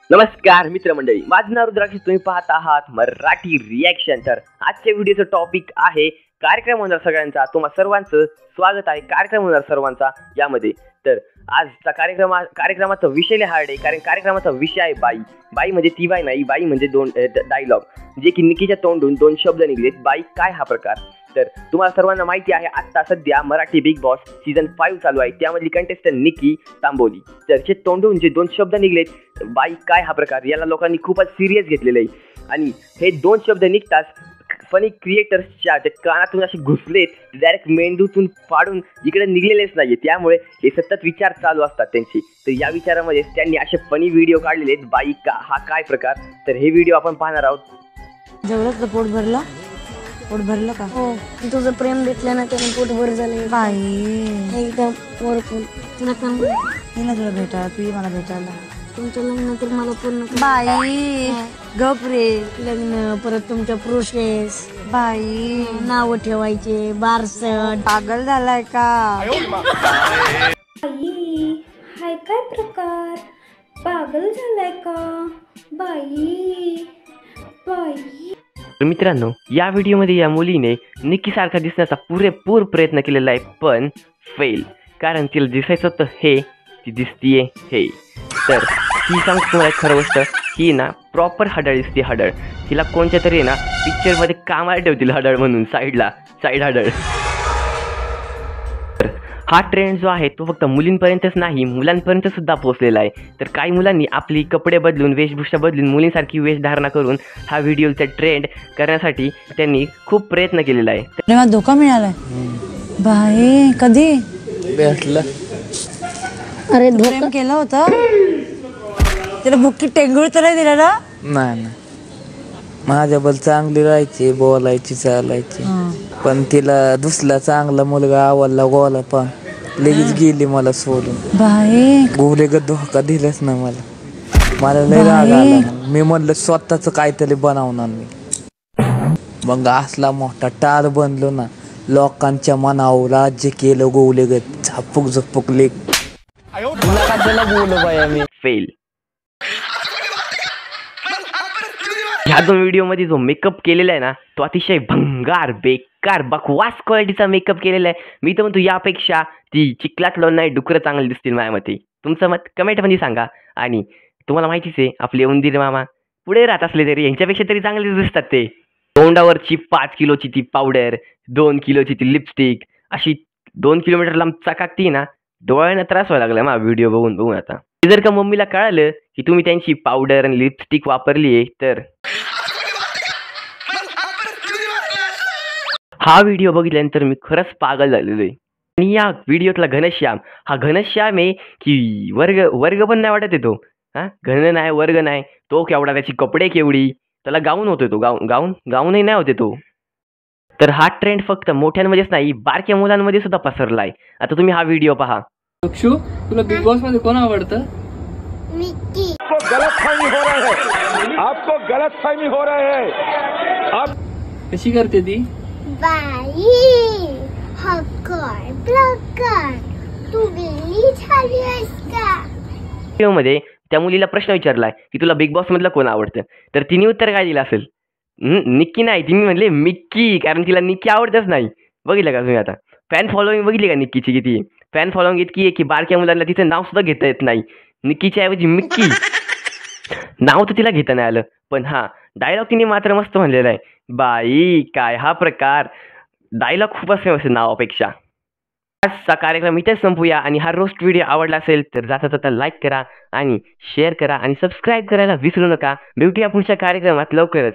नमस्कार मित्रमंडळी, माझं नाव रुद्राक्ष, तुम्ही पाहत आहात मराठी रिॲक्शन। तर आजच्या व्हिडिओचं टॉपिक आहे कार्यक्रम होणार सगळ्यांचा। तुम्हा सर्वांचं स्वागत आहे कार्यक्रम होणार सर्वांचा यामध्ये। तर आजचा कार्यक्रमाचा विषय लय हार्ड आहे, कारण कार्यक्रमाचा विषय आहे बाई। बाई म्हणजे ती बाई नाही, बाई म्हणजे दोन डायलॉग जे की निकीच्या तोंडून दोन शब्द निघलेत। बाई काय हा प्रकार? तर तुम्हाला सर्वांना माहिती आहे आता सध्या मराठी बिग बॉस सीझन 5 चालू आहे, त्यामधली कंटेस्टंट निकी तांबोली। त्याचे तोंडून जे दोन शब्द निघलेत बाई काय हा प्रकार, याला लोकांनी खूपच सिरियस घेतलेलं आहे। आणि हे दोन शब्द निघताच फनी क्रिएटर्सच्या जे कानातून असे घुसलेत, डायरेक्ट मेंदूतून फाडून इकडे निघलेलेच नाही। त्यामुळे हे सतत विचार चालू असतात त्यांचे। तर या विचारामध्ये त्यांनी असे फनी व्हिडिओ काढलेले आहेत, बाई का हा काय प्रकार। तर हे व्हिडिओ आपण पाहणार आहोत। जेवढं पोट भरला, पोट भरलं का? हो, तुझं प्रेम भेटलं ना त्याने पोट भर झालं बाई एकदम वरफुल। तुला पण मी ना तुला भेटायला, तू मला भेटायला। तुमचं लग्न तर मला पूर्ण बाई गप रे, लग्न परत तुमच्या प्रोसेस, बाई नाव ठेवायचे, बारसट। पागल झालाय का? हाय काय प्रकार, पागल झालाय का? बाई बाई। मित्रांनो, या व्हिडिओमध्ये या मुलीने निकी सारखा दिसण्याचा पुरेपूर प्रयत्न केलेला आहे, पण फेल। कारण तिला दिसायचं होतं हे, ती दिसतीये हे। तर ही सांगतो तुम्हाला खरं गोष्ट, ही ना प्रॉपर हडळ दिसते, हडळ। तिला कोणत्या तरी ना पिक्चरमध्ये कामाला ठेवतील हडळ म्हणून, साईड हडळ। तर हा ट्रेंड जो आहे तो फक्त मुलींपर्यंतच नाही, मुलांपर्यंत सुद्धा पोहोचलेला आहे। तर काही मुलांनी आपली कपडे बदलून, वेशभूषा बदलून, मुलींसारखी वेशधारणा करून हा व्हिडिओचा ट्रेंड करण्यासाठी त्यांनी खूप प्रयत्न केलेला आहे। मला धोका मिळालाय बाई। कधी भेटलं? अरे प्रेम केलं होतं तिला, बुक्की टेंगुळ तर नाही दिला ना? नाही, माझ्याबद्दल चांगली राहायची, बोलायची, चालायची, पण तिला दुसरा चांगला मुलगा आवडला, गोला, पण लगेच गेली मला सोडून। बाई गोलेगत धोका दिलाच ना मला लय राग आला। मी म्हणलं स्वतःच काहीतरी बनवणार मी, मग असला मोठा टार बनलो ना, लोकांच्या मनावर राज्य केलं गोलेगत, झापूक झपूक लेख। तुला का त्याला बोलू बाया मी? फेल। ह्या दोन व्हिडिओमध्ये जो मेकअप केलेला आहे ना, तो अतिशय भंगार, बेकार, बकवास क्वालिटीचा मेकअप केलेला आहे। मी तर म्हणतो यापेक्षा ती चिखलात नाही डुकरं चांगली दिसतील माझ्या मते। तुमचं मत कमेंटमध्ये सांगा। आणि तुम्हाला माहितीच आहे आपले उंदीर मामा पुढे राहत असले तरी यांच्यापेक्षा तरी चांगले दिसतात ते। तोंडावरची 5 किलोची ती पावडर, 2 किलोची ती लिपस्टिक, अशी 2 किलोमीटर लांब चकाकती ना, डोळ्यांना त्रास व्हायला लागला माझा व्हिडिओ बघून आता। जर का मम्मीला कळालं की तुम्ही त्यांची पावडर आणि लिपस्टिक वापरली आहे, तर हा व्हिडिओ बघितल्यानंतर मी खरंच पागल झालेलो आहे। आणि या व्हिडिओतला घनश्याम, हा घनश्याम आहे की वर्ग पण नाही वाटत आहे तो। हा, घन नाही, वर्ग नाही, तो केवढा, त्याची कपडे केवढी, त्याला गाऊन होते, तो गाऊनही नाही होते तो। तर हा ट्रेंड फक्त मोठ्यांमध्येच नाही, बारक्या मुलांमध्ये सुद्धा पसरलाय। आता तुम्ही हा व्हिडिओ पहा। अक्षु, तुला बिग बॉस मध्ये कोण आवडतं? निकी। आपको गलतफहमी हो रहा है। आप कशी करते ती? बाई हक्कर प्रकार, तू गेली झाली असता। व्हिडिओमध्ये त्या मुलीला प्रश्न विचारलाय की तुला बिग बॉस मधलं कोण आवडतं, तर तिने उत्तर काय दिलं असेल? निक्की नाही, तिने म्हणले मिक्की, कारण तिला निक्की आवडतच नाही। बघितलं का तुम्ही आता? फॅन फॉलोइंग बघितली का निक्कीची किती? फॅन फॉलोइंग इतकी आहे की बारक्या मुलांना तिचं नाव सुद्धा घेता येत नाही। निक्कीच्या ऐवजी मिक्की नाव तर तिला घेता नाही आलं, पण हा डायलॉग तिने मात्र मस्त म्हणलेला आहे, बाई काय हा प्रकार। डायलॉग खूपच फेमस आहे नावापेक्षा। आजचा कार्यक्रम इथेच संपूया। आणि हा रोस्ट व्हिडिओ आवडला असेल तर जाता लाईक करा आणि शेअर करा आणि सबस्क्राईब करायला विसरू नका। भेटूया पुढच्या कार्यक्रमात लवकरच।